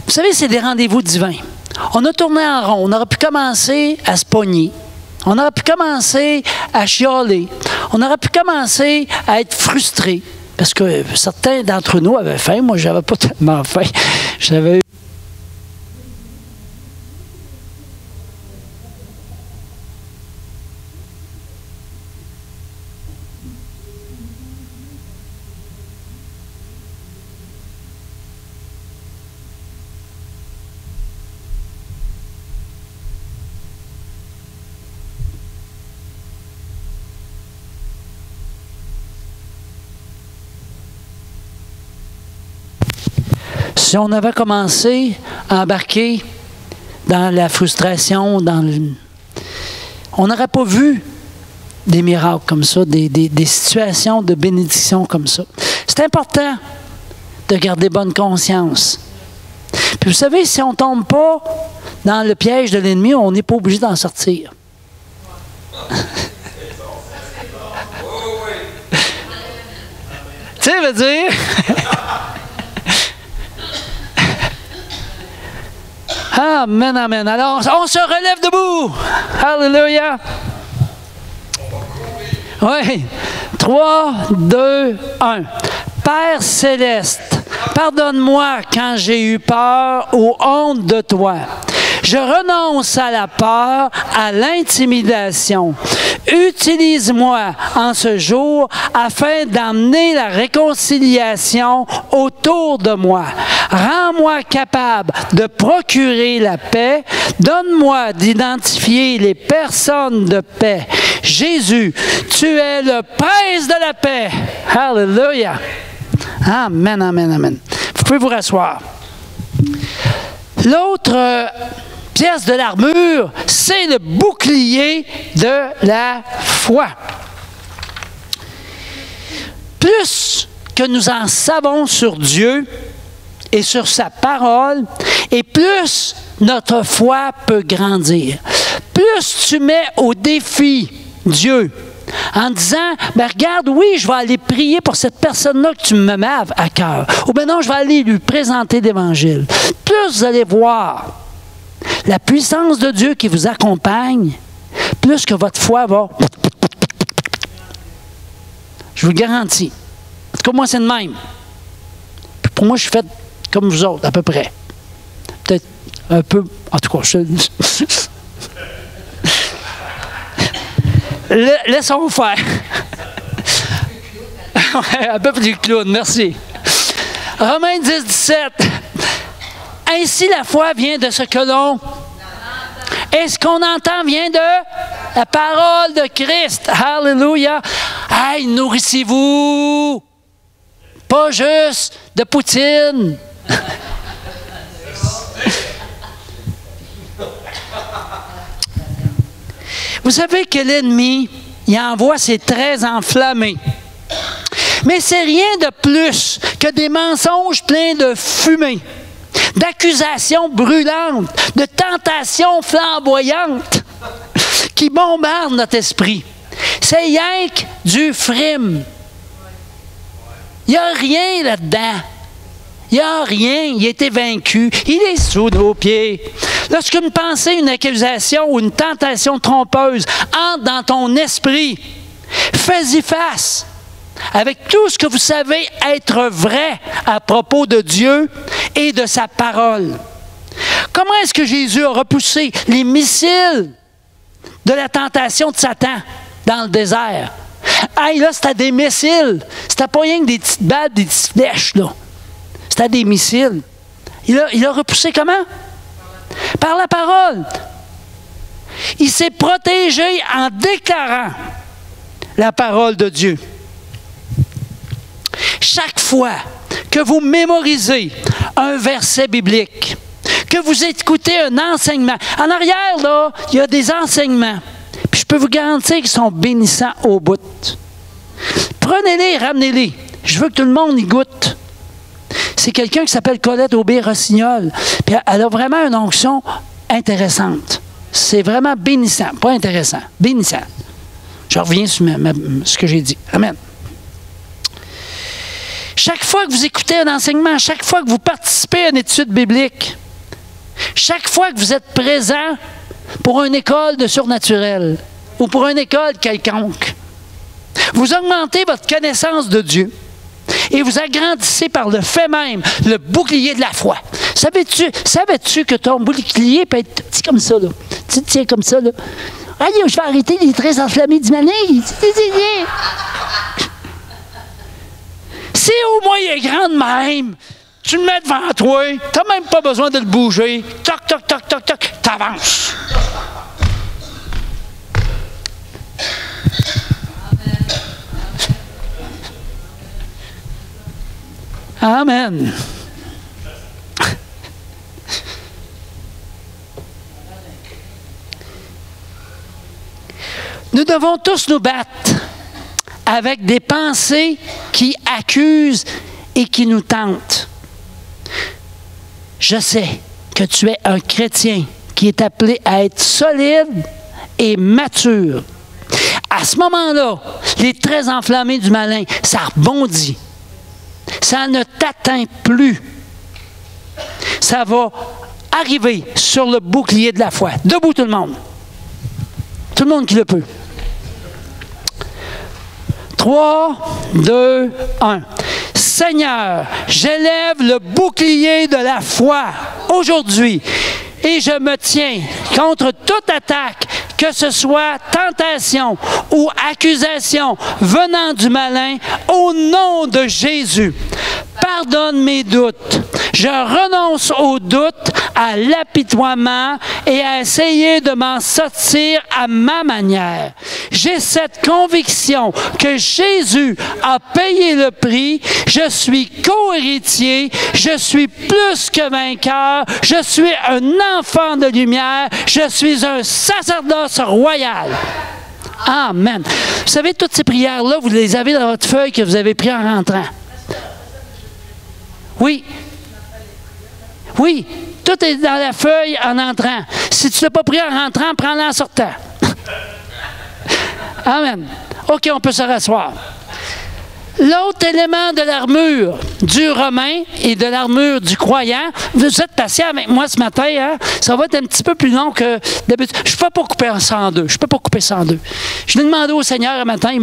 Vous savez, c'est des rendez-vous divins. On a tourné en rond. On aurait pu commencer à se pogner. On aurait pu commencer à chialer. On aurait pu commencer à être frustré. Parce que certains d'entre nous avaient faim. Moi, je n'avais pas tellement faim. J'avais Si on avait commencé à embarquer dans la frustration, on n'aurait pas vu des miracles comme ça, des situations de bénédiction comme ça. C'est important de garder bonne conscience. Puis vous savez, si on ne tombe pas dans le piège de l'ennemi, on n'est pas obligé d'en sortir. Tu sais, veut dire... Amen, amen. Alors, on se relève debout. Alléluia. Oui. 3, 2, 1. Père céleste, pardonne-moi quand j'ai eu peur ou honte de toi. Je renonce à la peur, à l'intimidation. Utilise-moi en ce jour afin d'emmener la réconciliation autour de moi. Rends-moi capable de procurer la paix. Donne-moi d'identifier les personnes de paix. Jésus, tu es le prince de la paix. Alléluia. Amen, amen, amen. Vous pouvez vous rasseoir. L'autre pièce de l'armure, c'est le bouclier de la foi. Plus que nous en savons sur Dieu et sur sa parole, et plus notre foi peut grandir. Plus tu mets au défi Dieu, en disant, ben regarde, oui, je vais aller prier pour cette personne-là que tu me mets à cœur. Ou bien non, je vais aller lui présenter l'Évangile. Plus vous allez voir la puissance de Dieu qui vous accompagne, plus que votre foi va... Je vous le garantis. En tout cas, moi, c'est le même. Puis pour moi, je suis fait comme vous autres, à peu près. Peut-être un peu... En tout cas, laissons-vous faire. Ouais, un peu plus clown, merci. Romains 10, 17. Ainsi, la foi vient de ce que l'on... Et ce qu'on entend vient de la parole de Christ. Alléluia. Hey, nourrissez-vous. Pas juste de poutine. Vous savez que l'ennemi, il envoie ses traits enflammés. Mais c'est rien de plus que des mensonges pleins de fumée, d'accusations brûlantes, de tentations flamboyantes qui bombardent notre esprit. C'est rien que du frime. Il n'y a rien là-dedans. Il n'y a rien. Il a été vaincu. Il est sous nos pieds. Lorsqu'une pensée, une accusation ou une tentation trompeuse entre dans ton esprit, fais-y face avec tout ce que vous savez être vrai à propos de Dieu et de sa parole. Comment est-ce que Jésus a repoussé les missiles de la tentation de Satan dans le désert? Hey, là, c'était des missiles. C'était pas rien que des petites balles, des petites flèches, là. C'était des missiles. Il a repoussé comment? Par la parole. Il s'est protégé en déclarant la parole de Dieu. Chaque fois que vous mémorisez un verset biblique, que vous écoutez un enseignement, en arrière, là, il y a des enseignements. Puis je peux vous garantir qu'ils sont bénissants au bout. Prenez-les et ramenez-les. Je veux que tout le monde y goûte. C'est quelqu'un qui s'appelle Colette Aubé-Rossignol. Puis elle a vraiment une onction intéressante. C'est vraiment bénissant, pas intéressant, bénissant. Je reviens sur ce que j'ai dit. Amen. Chaque fois que vous écoutez un enseignement, chaque fois que vous participez à une étude biblique, chaque fois que vous êtes présent pour une école de surnaturel ou pour une école quelconque, vous augmentez votre connaissance de Dieu et vous agrandissez par le fait même le bouclier de la foi. Savais-tu que ton bouclier peut être petit comme ça, là? Tu tiens comme ça, là. Allez, je vais arrêter les traits enflammés du malin. Si au moins il est grand de même, tu le mets devant toi, tu n'as même pas besoin de le bouger. Toc, toc, toc, toc, toc, t'avances. Amen. Nous devons tous nous battre avec des pensées qui accusent et qui nous tentent. Je sais que tu es un chrétien qui est appelé à être solide et mature. À ce moment-là, les traits enflammés du malin, ça rebondit. Ça ne t'atteint plus. Ça va arriver sur le bouclier de la foi. Debout tout le monde. Tout le monde qui le peut. 3, 2, 1. Seigneur, j'élève le bouclier de la foi aujourd'hui et je me tiens contre toute attaque, que ce soit tentation ou accusation venant du malin, au nom de Jésus. Pardonne mes doutes. Je renonce aux doutes, à l'apitoiement et à essayer de m'en sortir à ma manière. J'ai cette conviction que Jésus a payé le prix. Je suis co-héritier. Je suis plus que vainqueur. Je suis un enfant de lumière. Je suis un sacerdoce royal. Amen. Vous savez, toutes ces prières-là, vous les avez dans votre feuille que vous avez pris en rentrant. Oui. Oui. Tout est dans la feuille en entrant. Si tu ne l'as pas pris en rentrant, prends-le en sortant. Amen. OK, on peut se rasseoir. L'autre élément de l'armure du Romain et de l'armure du croyant, vous êtes patient avec moi ce matin, hein? Ça va être un petit peu plus long que d'habitude. Je ne peux pas couper ça en deux. Je ne peux pas couper ça en deux. Je l'ai demandé au Seigneur un matin.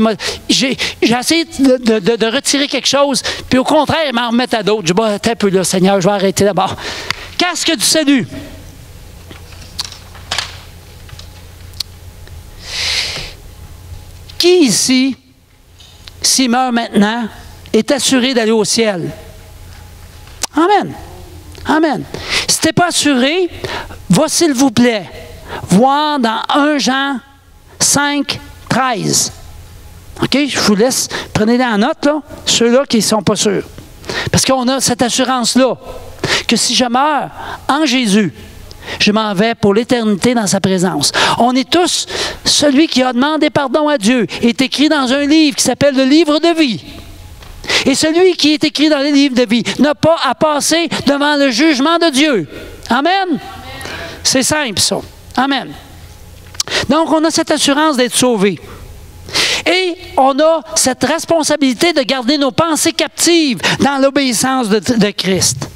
J'ai essayé de retirer quelque chose, puis au contraire, il m'en remet à d'autres. Je dis, attends un peu là, Seigneur, je vais arrêter d'abord. Casque du salut. Qui ici, s'il meurt maintenant, est assuré d'aller au ciel? Amen. Amen. Si tu n'es pas assuré, va s'il vous plaît voir dans 1 Jean 5, 13. OK? Je vous laisse, prenez-les en note, là, ceux-là qui ne sont pas sûrs. Parce qu'on a cette assurance-là, que si je meurs en Jésus, je m'en vais pour l'éternité dans sa présence. On est tous, celui qui a demandé pardon à Dieu est écrit dans un livre qui s'appelle le livre de vie. Et celui qui est écrit dans le livre de vie n'a pas à passer devant le jugement de Dieu. Amen? C'est simple, ça. Amen. Donc, on a cette assurance d'être sauvé. Et on a cette responsabilité de garder nos pensées captives dans l'obéissance de Christ.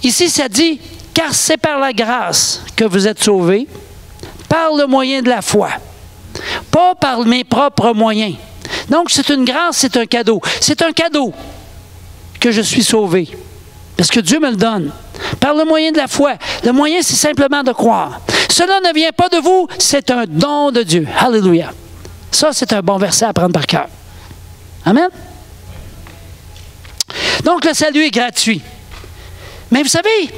Ici, ça dit, car c'est par la grâce que vous êtes sauvés, par le moyen de la foi, pas par mes propres moyens. Donc, c'est une grâce, c'est un cadeau. C'est un cadeau que je suis sauvé. parce que Dieu me le donne, par le moyen de la foi. Le moyen, c'est simplement de croire. Cela ne vient pas de vous, c'est un don de Dieu. Alléluia. Ça, c'est un bon verset à prendre par cœur. Amen. Donc, le salut est gratuit. Mais vous savez,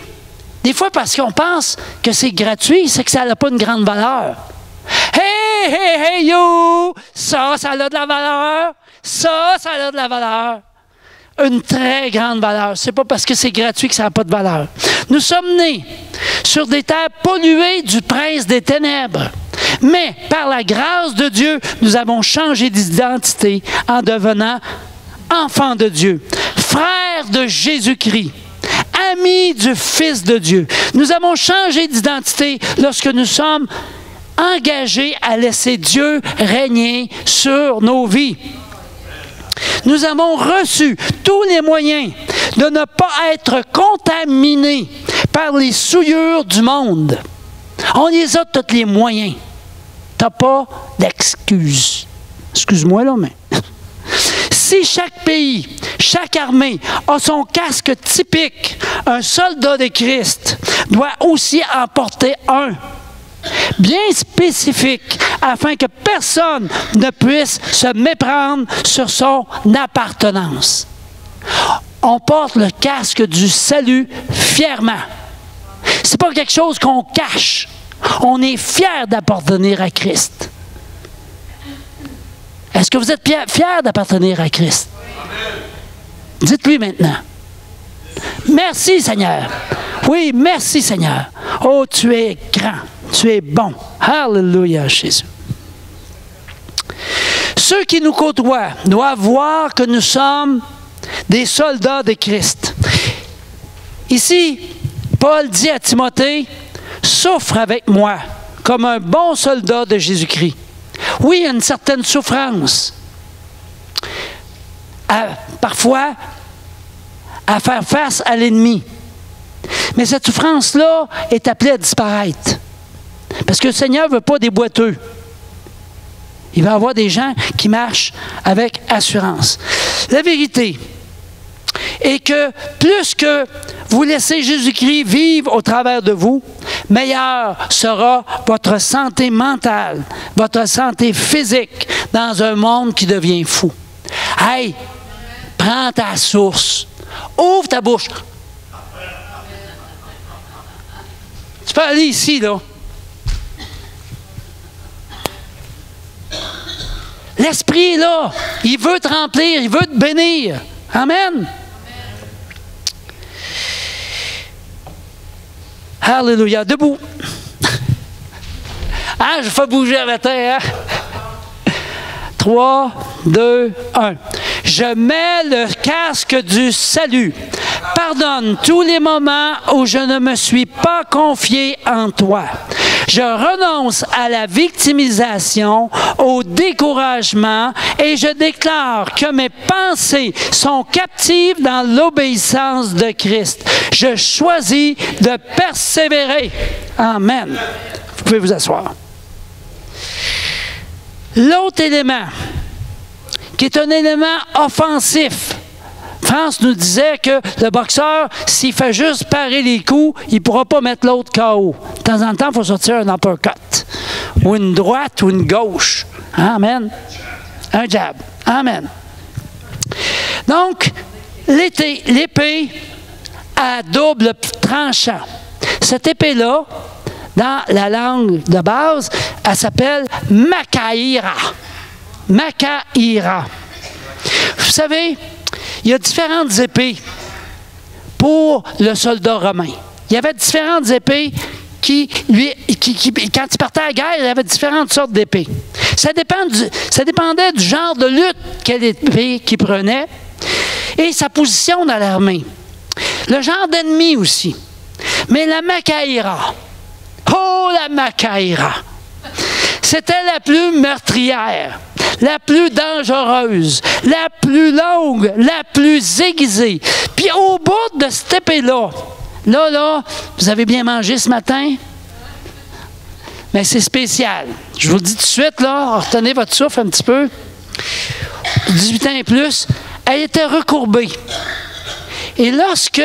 des fois, parce qu'on pense que c'est gratuit, c'est que ça n'a pas une grande valeur. Hey, hey, hey, yo! Ça a de la valeur. Ça a de la valeur. Une très grande valeur. C'est pas parce que c'est gratuit que ça n'a pas de valeur. Nous sommes nés sur des terres polluées du prince des ténèbres. Mais, par la grâce de Dieu, nous avons changé d'identité en devenant enfants de Dieu, frères de Jésus-Christ, amis du Fils de Dieu. Nous avons changé d'identité lorsque nous sommes engagés à laisser Dieu régner sur nos vies. Nous avons reçu tous les moyens de ne pas être contaminés par les souillures du monde. On les a tous les moyens. Tu n'as pas d'excuses. Excuse-moi là, mais... Si chaque pays, chaque armée a son casque typique, un soldat de Christ doit aussi en porter un, bien spécifique, afin que personne ne puisse se méprendre sur son appartenance. On porte le casque du salut fièrement. Ce n'est pas quelque chose qu'on cache. On est fiers d'appartenir à Christ. Est-ce que vous êtes fiers d'appartenir à Christ? Dites-lui maintenant. Merci, Seigneur. Oui, merci, Seigneur. Oh, tu es grand. Tu es bon. Alléluia, Jésus. Ceux qui nous côtoient doivent voir que nous sommes des soldats de Christ. Ici, Paul dit à Timothée, « Souffre avec moi comme un bon soldat de Jésus-Christ. » Oui, il y a une certaine souffrance. Parfois, à faire face à l'ennemi. Mais cette souffrance-là est appelée à disparaître. Parce que le Seigneur ne veut pas des boiteux. Il va y avoir des gens qui marchent avec assurance. La vérité est que plus que vous laissez Jésus-Christ vivre au travers de vous, meilleure sera votre santé mentale, votre santé physique dans un monde qui devient fou. Hey, prends ta source. Ouvre ta bouche. Tu peux aller ici, là. L'Esprit est là. Il veut te remplir, il veut te bénir. Amen. Alléluia. Debout. Ah, je fais bouger la terre. Hein? 3, 2, 1. Je mets le casque du salut. Pardonne tous les moments où je ne me suis pas confié en toi. Je renonce à la victimisation, au découragement et je déclare que mes pensées sont captives dans l'obéissance de Christ. Je choisis de persévérer. Amen. Vous pouvez vous asseoir. L'autre élément, qui est un élément offensif. France nous disait que le boxeur, s'il fait juste parer les coups, il ne pourra pas mettre l'autre KO. De temps en temps, il faut sortir un uppercut, ou une droite, ou une gauche. Amen. Un jab. Amen. Donc, l'épée à double tranchant. Cette épée-là, dans la langue de base, elle s'appelle Machaïra. Machaïra. Vous savez, il y a différentes épées pour le soldat romain. Il y avait différentes épées qui quand il partait à la guerre, il y avait différentes sortes d'épées. Ça dépendait du genre de lutte, quelle épée qu'il prenait, et sa position dans l'armée. Le genre d'ennemi aussi. Mais la Machaïra, oh la Machaïra, c'était la plus meurtrière, la plus dangereuse, la plus longue, la plus aiguisée. Puis au bout de cette épée-là, là, vous avez bien mangé ce matin? Mais c'est spécial. Je vous le dis tout de suite, là, retenez votre souffle un petit peu. 18 ans et plus, elle était recourbée. Et lorsque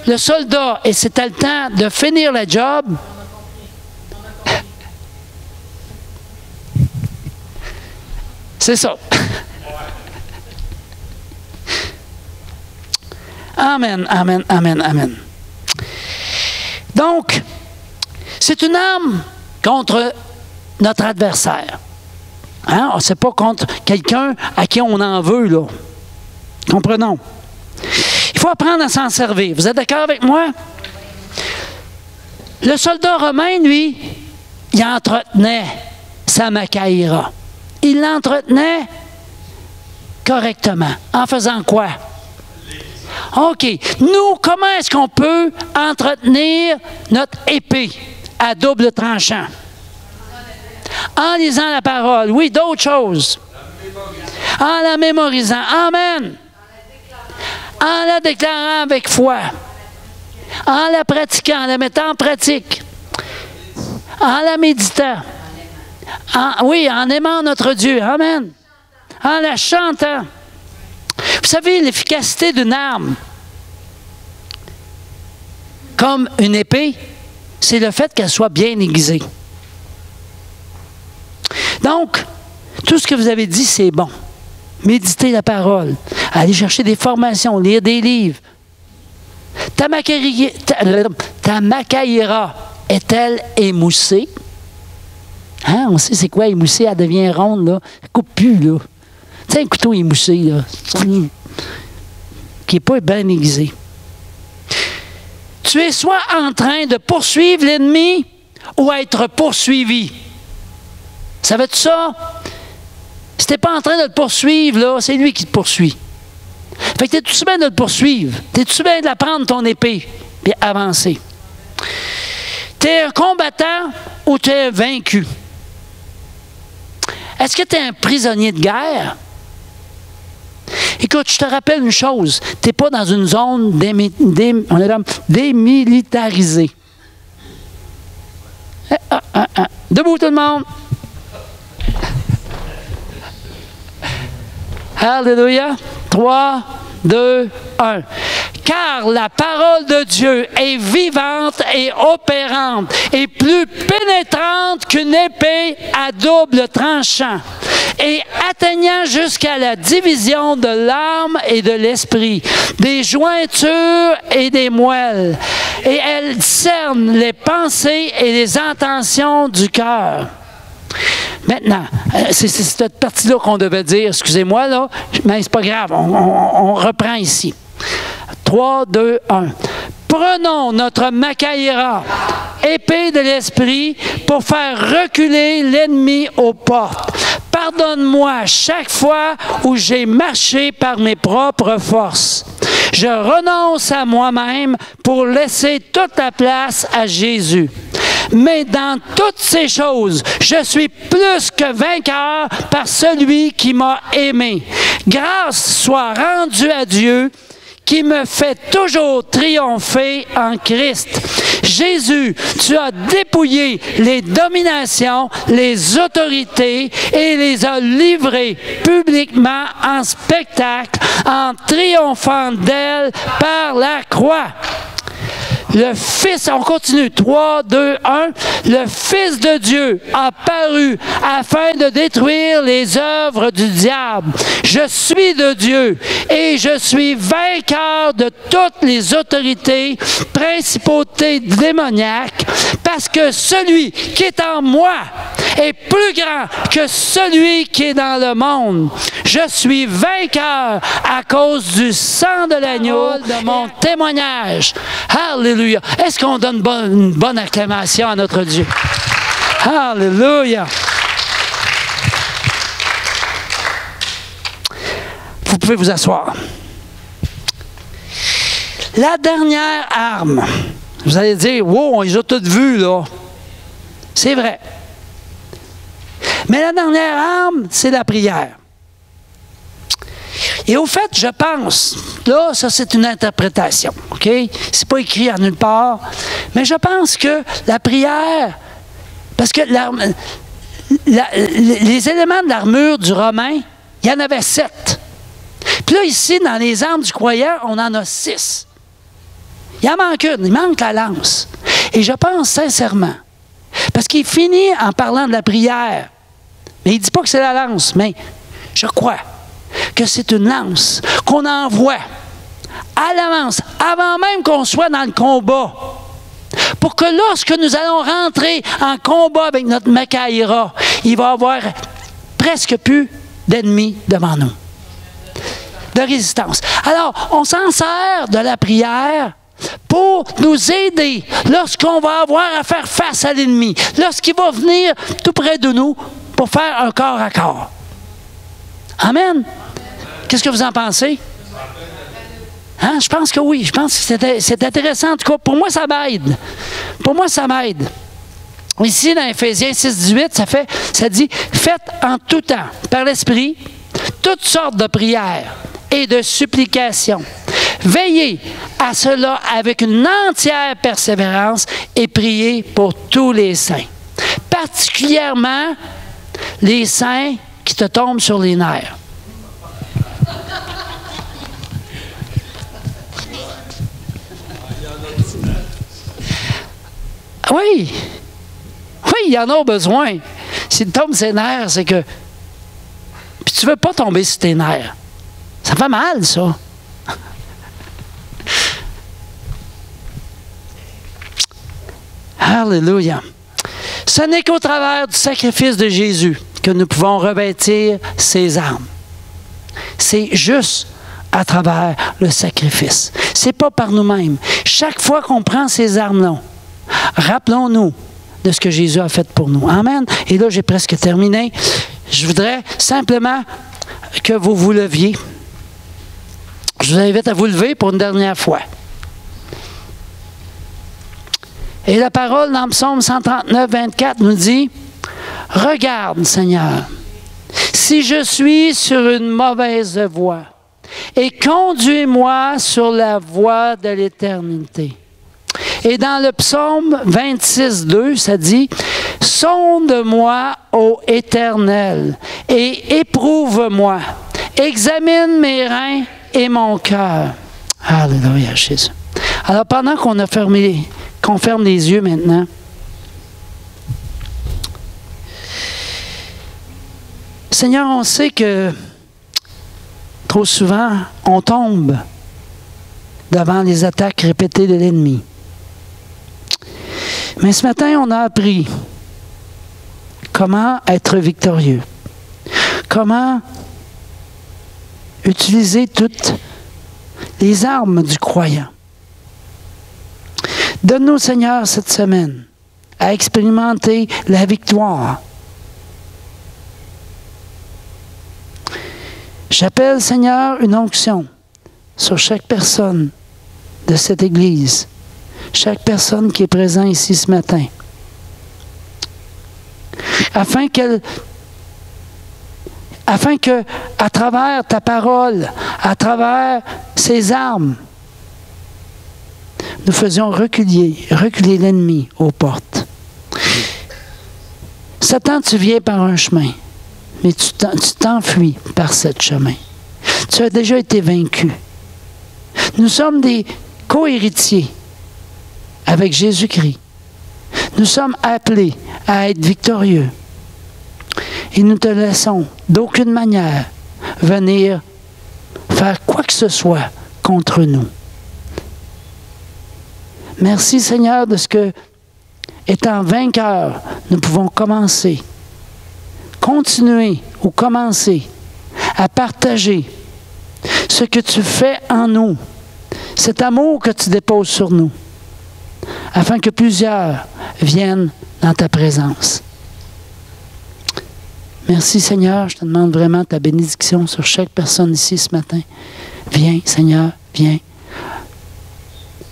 le soldat, et c'était le temps de finir la job, c'est ça. Amen, amen, amen, amen. Donc, c'est une arme contre notre adversaire. Hein? Ce n'est pas contre quelqu'un à qui on en veut, là. Comprenons. Il faut apprendre à s'en servir. Vous êtes d'accord avec moi? Le soldat romain, lui, il entretenait sa Machaïra. Il l'entretenait correctement. En faisant quoi? OK. Nous, comment est-ce qu'on peut entretenir notre épée à double tranchant? En lisant la parole. Oui, d'autres choses. En la mémorisant. Amen. En la déclarant avec foi. En la pratiquant, en la mettant en pratique. En la méditant. Oui, en aimant notre Dieu. Amen. En la chantant. Vous savez, l'efficacité d'une arme, comme une épée, c'est le fait qu'elle soit bien aiguisée. Donc, tout ce que vous avez dit, c'est bon. Méditez la parole, aller chercher des formations, lire des livres. Ta Machaïra est-elle émoussée? Hein? On sait c'est quoi émoussée, elle devient ronde, là. Elle coupe plus, là. Tu sais, un couteau émoussé, là, qui n'est pas bien aiguisé. Tu es soit en train de poursuivre l'ennemi ou être poursuivi. Savais-tu ça? Si tu n'es pas en train de le poursuivre, là, c'est lui qui te poursuit. Fait que tu es tout bien de le poursuivre. Tu es tout bien de la prendre, ton épée, puis avancer. Tu es un combattant ou tu es vaincu? Est-ce que tu es un prisonnier de guerre? Écoute, je te rappelle une chose. Tu n'es pas dans une zone démilitarisée. Debout tout le monde. Alléluia. 3, 2, 1. Car la parole de Dieu est vivante et opérante et plus pénétrante qu'une épée à double tranchant et atteignant jusqu'à la division de l'âme et de l'esprit, des jointures et des moelles. Et elle cerne les pensées et les intentions du cœur. Maintenant, c'est cette partie-là qu'on devait dire, excusez-moi, là, mais c'est pas grave, on reprend ici. 3, 2, 1. Prenons notre Machaïra, épée de l'esprit, pour faire reculer l'ennemi aux portes. Pardonne-moi chaque fois où j'ai marché par mes propres forces. Je renonce à moi-même pour laisser toute la place à Jésus. Mais dans toutes ces choses, je suis plus que vainqueur par celui qui m'a aimé. Grâce soit rendue à Dieu qui me fait toujours triompher en Christ. Jésus, tu as dépouillé les dominations, les autorités et les as livrées publiquement en spectacle en triomphant d'elles par la croix. Le Fils, on continue, 3, 2, 1, le Fils de Dieu a paru afin de détruire les œuvres du diable. Je suis de Dieu et je suis vainqueur de toutes les autorités, principautés démoniaques, parce que celui qui est en moi est plus grand que celui qui est dans le monde. Je suis vainqueur à cause du sang de l'agneau, de mon témoignage. Alléluia. Est-ce qu'on donne une bonne acclamation à notre Dieu? Alléluia. Vous pouvez vous asseoir. La dernière arme. Vous allez dire, wow, on les a toutes vues, là. C'est vrai. Mais la dernière arme, c'est la prière. Et au fait, je pense, là, ça c'est une interprétation, OK? C'est pas écrit en nulle part, mais je pense que la prière, parce que les éléments de l'armure du Romain, il y en avait 7. Puis là, ici, dans les armes du croyant, on en a 6. Il en manque une, il manque la lance. Et je pense sincèrement, parce qu'il finit en parlant de la prière, mais il ne dit pas que c'est la lance, mais je crois que c'est une lance qu'on envoie à l'avance, avant même qu'on soit dans le combat, pour que lorsque nous allons rentrer en combat avec notre Macaïra, il va y avoir presque plus d'ennemis devant nous, de résistance. Alors, on s'en sert de la prière pour nous aider lorsqu'on va avoir à faire face à l'ennemi, lorsqu'il va venir tout près de nous pour faire un corps à corps. Amen. Qu'est-ce que vous en pensez? Hein? Je pense que oui. Je pense que c'est intéressant. En tout cas, pour moi, ça m'aide. Pour moi, ça m'aide. Ici, dans Éphésiens 6,18, ça dit « Faites en tout temps, par l'Esprit, toutes sortes de prières et de supplications. Veillez à cela avec une entière persévérance et priez pour tous les saints. Particulièrement les saints qui te tombent sur les nerfs. » Oui. Oui, il en a besoin. S'il tombe sur les nerfs, c'est que... Puis tu ne veux pas tomber sur tes nerfs. Ça fait mal, ça. Alléluia. Ce n'est qu'au travers du sacrifice de Jésus que nous pouvons revêtir ses armes. C'est juste à travers le sacrifice. Ce n'est pas par nous-mêmes. Chaque fois qu'on prend ces armes-là, rappelons-nous de ce que Jésus a fait pour nous. Amen. Et là, j'ai presque terminé. Je voudrais simplement que vous vous leviez. Je vous invite à vous lever pour une dernière fois. Et la parole dans Psaume 139, 24 nous dit, « Regarde, Seigneur, si je suis sur une mauvaise voie, et conduis-moi sur la voie de l'éternité. » Et dans le psaume 26, 2, ça dit, « Sonde-moi, ô Éternel, et éprouve-moi. Examine mes reins et mon cœur. » Alléluia, Jésus. Alors, pendant qu'on ferme les yeux maintenant, Seigneur, on sait que trop souvent, on tombe devant les attaques répétées de l'ennemi. Mais ce matin, on a appris comment être victorieux, comment utiliser toutes les armes du croyant. Donne-nous, Seigneur, cette semaine, à expérimenter la victoire. J'appelle, Seigneur, une onction sur chaque personne de cette Église, chaque personne qui est présente ici ce matin, afin que, à travers ta parole, à travers ces armes, nous faisions reculer l'ennemi aux portes. Satan, tu viens par un chemin, mais tu t'enfuis par ce chemin. Tu as déjà été vaincu. Nous sommes des co-héritiers avec Jésus-Christ. Nous sommes appelés à être victorieux. Et nous te laissons d'aucune manière venir faire quoi que ce soit contre nous. Merci, Seigneur, de ce que, étant vainqueurs, nous pouvons continuer ou commencer à partager ce que tu fais en nous, cet amour que tu déposes sur nous, afin que plusieurs viennent dans ta présence. Merci, Seigneur. Je te demande vraiment ta bénédiction sur chaque personne ici ce matin. Viens, Seigneur, viens.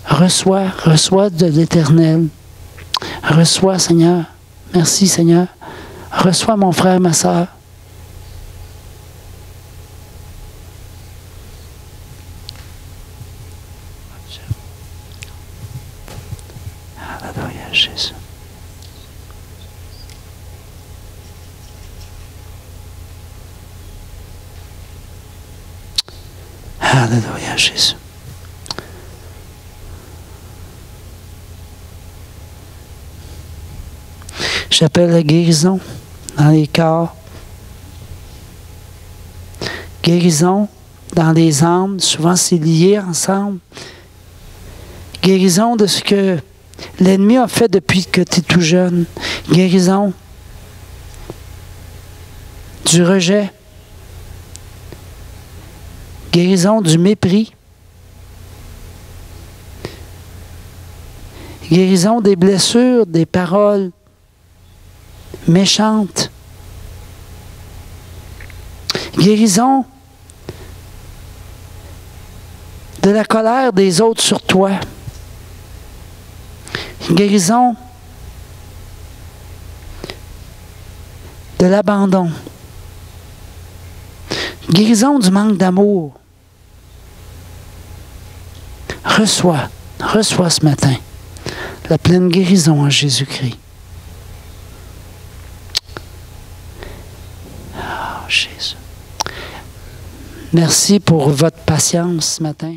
Reçois de l'Éternel. Reçois, Seigneur. Merci, Seigneur. Reçois mon frère, ma sœur. Alléluia, Jésus. Alléluia, Jésus. J'appelle la guérison dans les corps. Guérison dans les âmes. Souvent, c'est lié ensemble. Guérison de ce que l'ennemi a fait depuis que tu es tout jeune. Guérison du rejet. Guérison du mépris. Guérison des blessures, des paroles méchantes. Guérison de la colère des autres sur toi. Guérison de l'abandon. Guérison du manque d'amour. Reçois ce matin la pleine guérison en Jésus-Christ. Oh, Jésus. Merci pour votre patience ce matin.